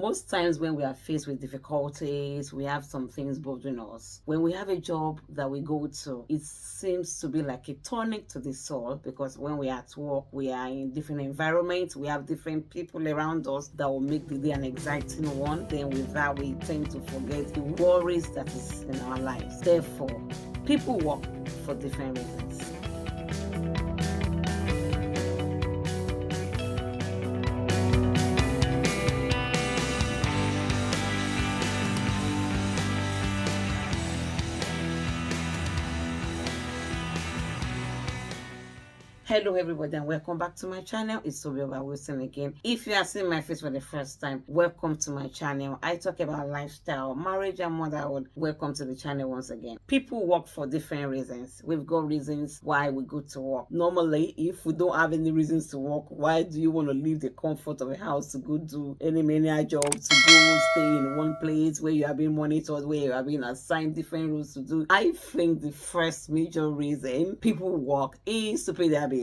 Most times when we are faced with difficulties, we have some things bothering us. When we have a job that we go to, it seems to be like a tonic to the soul, because when we are at work, we are in different environments, we have different people around us that will make the day an exciting one. Then with that, we tend to forget the worries that is in our lives. Therefore, people work for different reasons. Hello everybody and welcome back to my channel. It's Tobi-Oba Wilson again. If you are seeing my face for the first time, welcome to my channel. I talk about lifestyle, marriage and motherhood. Welcome to the channel once again. People work for different reasons. We've got reasons why we go to work. Normally, if we don't have any reasons to work, why do you want to leave the comfort of a house to go do any menial job, to go stay in one place where you are being monitored, where you are being assigned different roles to do? I think the first major reason people work is to pay their bills.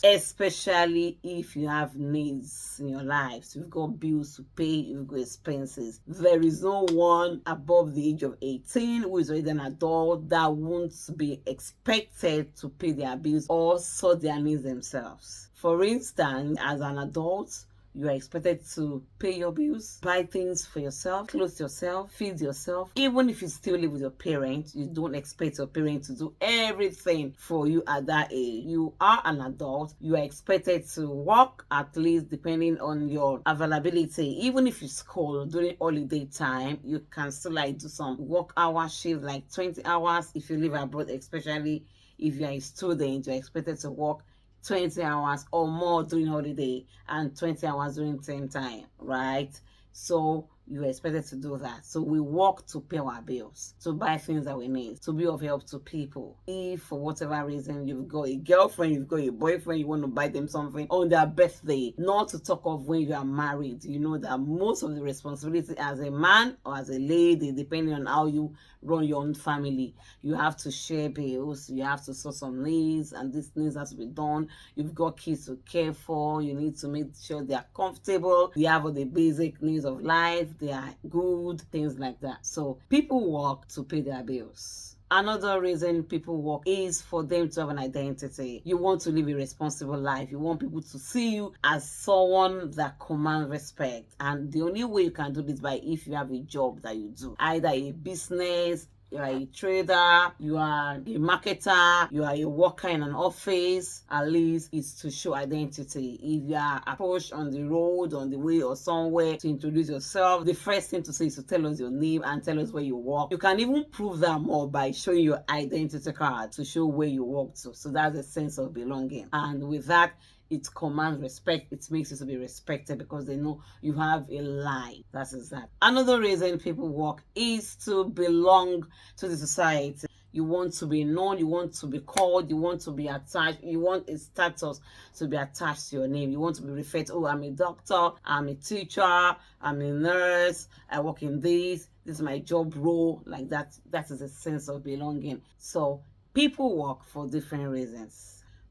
Especially if you have needs in your lives. You've got bills to pay, you've got expenses. There is no one above the age of 18 who is already an adult that won't be expected to pay their bills or sort their needs themselves. For instance, as an adult, you are expected to pay your bills, buy things for yourself, clothe yourself, feed yourself. Even if you still live with your parents, you don't expect your parents to do everything for you at that age. You are an adult. You are expected to work, at least depending on your availability. Even if you school during holiday time, you can still do some work hour shift, like 20 hours if you live abroad, especially if you are a student. You are expected to work 20 hours or more during holiday and 20 hours during term time, right? So you're expected to do that. So we work to pay our bills, to buy things that we need, to be of help to people. If for whatever reason you've got a girlfriend, you've got a boyfriend, you want to buy them something on their birthday, not to talk of when you are married, you know that most of the responsibility as a man or as a lady, depending on how you run your own family, you have to share bills, you have to sort some needs, and these needs have to be done. You've got kids to care for, you need to make sure they are comfortable, they have all the basic needs of life, they are good, things like that. So people work to pay their bills. Another reason people work is for them to have an identity. You want to live a responsible life. You want people to see you as someone that commands respect. And the only way you can do this by if you have a job that you do, either a business, you are a trader, you are a marketer, you are a worker in an office. At least it's to show identity. If you are approached on the road, on the way or somewhere to introduce yourself, the first thing to say is to tell us your name and tell us where you work. You can even prove that more by showing your identity card to show where you work to. So that's a sense of belonging. And with that, it commands respect. It makes you to be respected because they know you have a life. That is that. Another reason people work is to belong to the society. You want to be known, you want to be called, you want to be attached, you want a status to be attached to your name. You want to be referred to, oh, I'm a doctor, I'm a teacher, I'm a nurse, I work in this is my job role, like that. That is a sense of belonging. So people work for different reasons.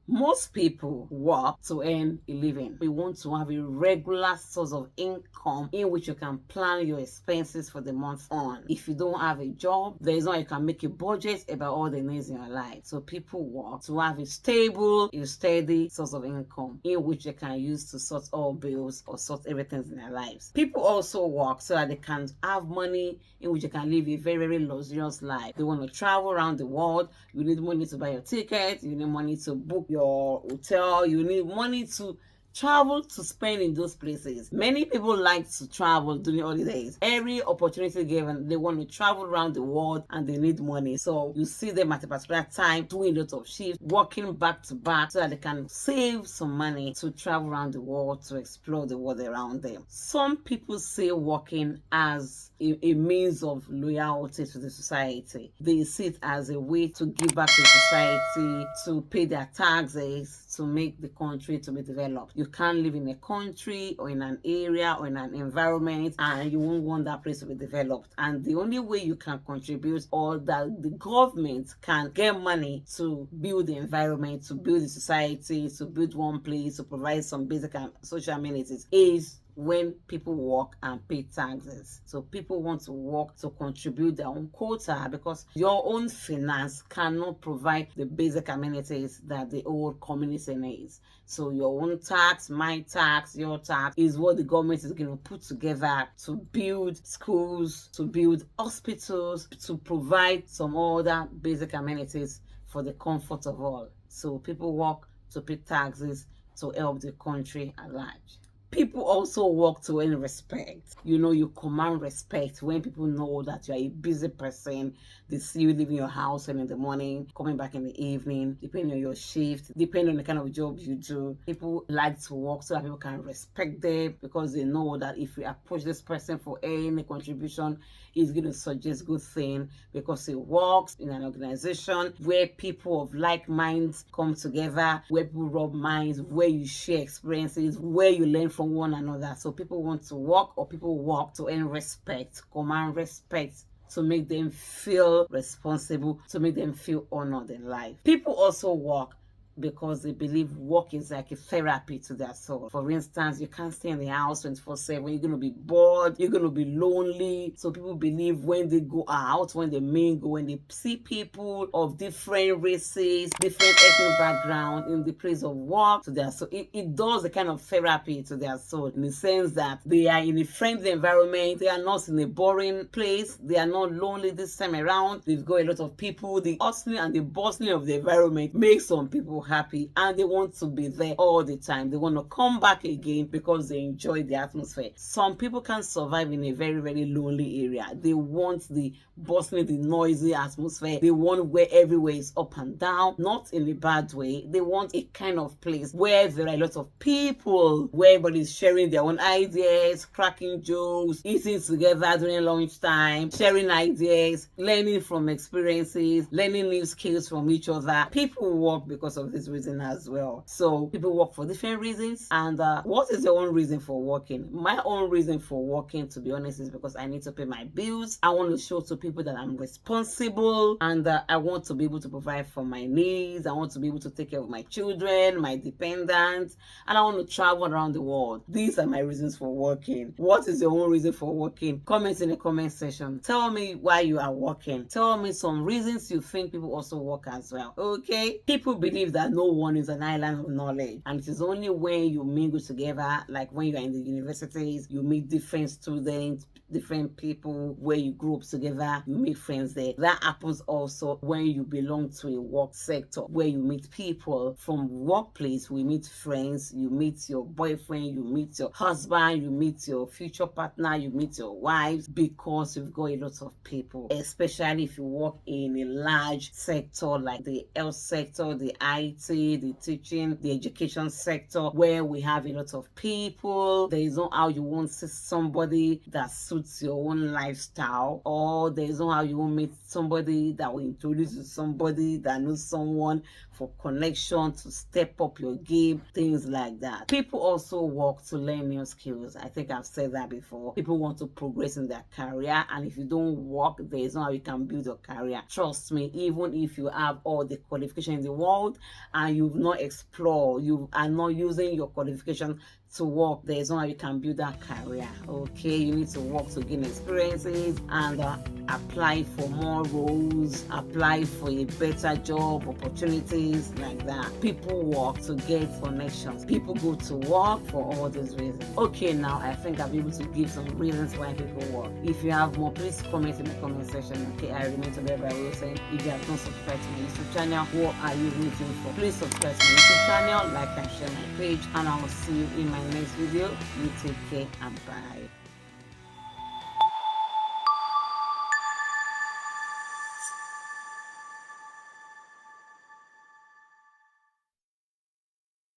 Most people work to earn a living. We want to have a regular source of income in which you can plan your expenses for the month on. If you don't have a job, there is no way you can make a budget about all the needs in your life. So people work to have a stable, a steady source of income in which they can use to sort all bills or sort everything in their lives. People also work so that they can have money in which they can live a very, very luxurious life. They want to travel around the world. You need money to buy your ticket. You need money to book your hotel. You need money to travel to spend in those places. Many people like to travel during holidays. Every opportunity given, they want to travel around the world and they need money. So you see them at a particular time doing a lot of shifts, working back to back so that they can save some money to travel around the world, to explore the world around them. Some people see working as a means of loyalty to the society. They see it as a way to give back to society, to pay their taxes, to make the country to be developed. You can't live in a country or in an area or in an environment and you won't want that place to be developed. And the only way you can contribute or that the government can get money to build the environment, to build the society, to build one place, to provide some basic and social amenities is when people work and pay taxes. So people want to work to contribute their own quota, because your own finance cannot provide the basic amenities that the whole community needs. So your own tax, my tax, your tax is what the government is going to put together to build schools, to build hospitals, to provide some other basic amenities for the comfort of all. So people work to pay taxes to help the country at large. People also work to earn respect. You command respect when people know that you are a busy person. They see you leaving your house early in the morning, coming back in the evening, depending on your shift, depending on the kind of job you do. People like to work so that people can respect them, because they know that if you approach this person for any contribution, he's going to suggest good thing, because he works in an organization where people of like minds come together, where people rub minds, where you share experiences, where you learn from one another. So people want to work, or people work to earn respect, command respect, to make them feel responsible, to make them feel honored in life. People also work because they believe work is like a therapy to their soul. For instance, you can't stay in the house 24/7. You're going to be bored. You're going to be lonely. So people believe when they go out, when they mingle, when they see people of different races, different ethnic background in the place of work to their soul, it does a kind of therapy to their soul, in the sense that they are in a friendly environment. They are not in a boring place. They are not lonely this time around. They've got a lot of people. The hustling and the bustling of the environment makes some people happy, and they want to be there all the time. They want to come back again because they enjoy the atmosphere. Some people can survive in a very, very lonely area. They want the bustling, the noisy atmosphere. They want where everywhere is up and down, not in a bad way. They want a kind of place where there are a lot of people, where everybody's sharing their own ideas, cracking jokes, eating together during lunchtime, sharing ideas, learning from experiences, learning new skills from each other. People work because of this reason as well. So people work for different reasons. And what is your own reason for working? My own reason for working, to be honest, is because I need to pay my bills. I want to show to people that I'm responsible, and I want to be able to provide for my needs. I want to be able to take care of my children, my dependents, and I want to travel around the world. These are my reasons for working. What is your own reason for working? Comment in the comment section. Tell me why you are working. Tell me some reasons you think people also work as well. Okay? People believe that no one is an island of knowledge, and it is only when you mingle together, like when you are in the universities, you meet different students, different people, where you grow up together, you make friends there. That happens also when you belong to a work sector, where you meet people from workplace. We meet friends, you meet your boyfriend, you meet your husband, you meet your future partner, you meet your wives, because you've got a lot of people, especially if you work in a large sector like the health sector, the IT, the teaching, the education sector, where we have a lot of people. There is no how you won't see somebody that suits your own lifestyle, or there is no how you won't meet somebody that will introduce you to somebody that knows someone for connection, to step up your game, things like that. People also work to learn new skills. I think I've said that before. People want to progress in their career, and if you don't work, there is no how you can build your career. Trust me, even if you have all the qualification in the world and you've not explored, you are not using your qualification to work, there is no how you can build that career. Okay, you need to work to gain experiences and apply for more roles, apply for a better job opportunities, like that. People work to get connections. People go to work for all these reasons. Okay, now I think I'll be able to give some reasons why people work. If you have more, please comment in the comment section. Okay, I remain Tobi-Oba Wilson. If you have not subscribed to my YouTube channel, what are you waiting for? Please subscribe to my YouTube channel, like and share my page, and I will see you in my next video. You take care and bye.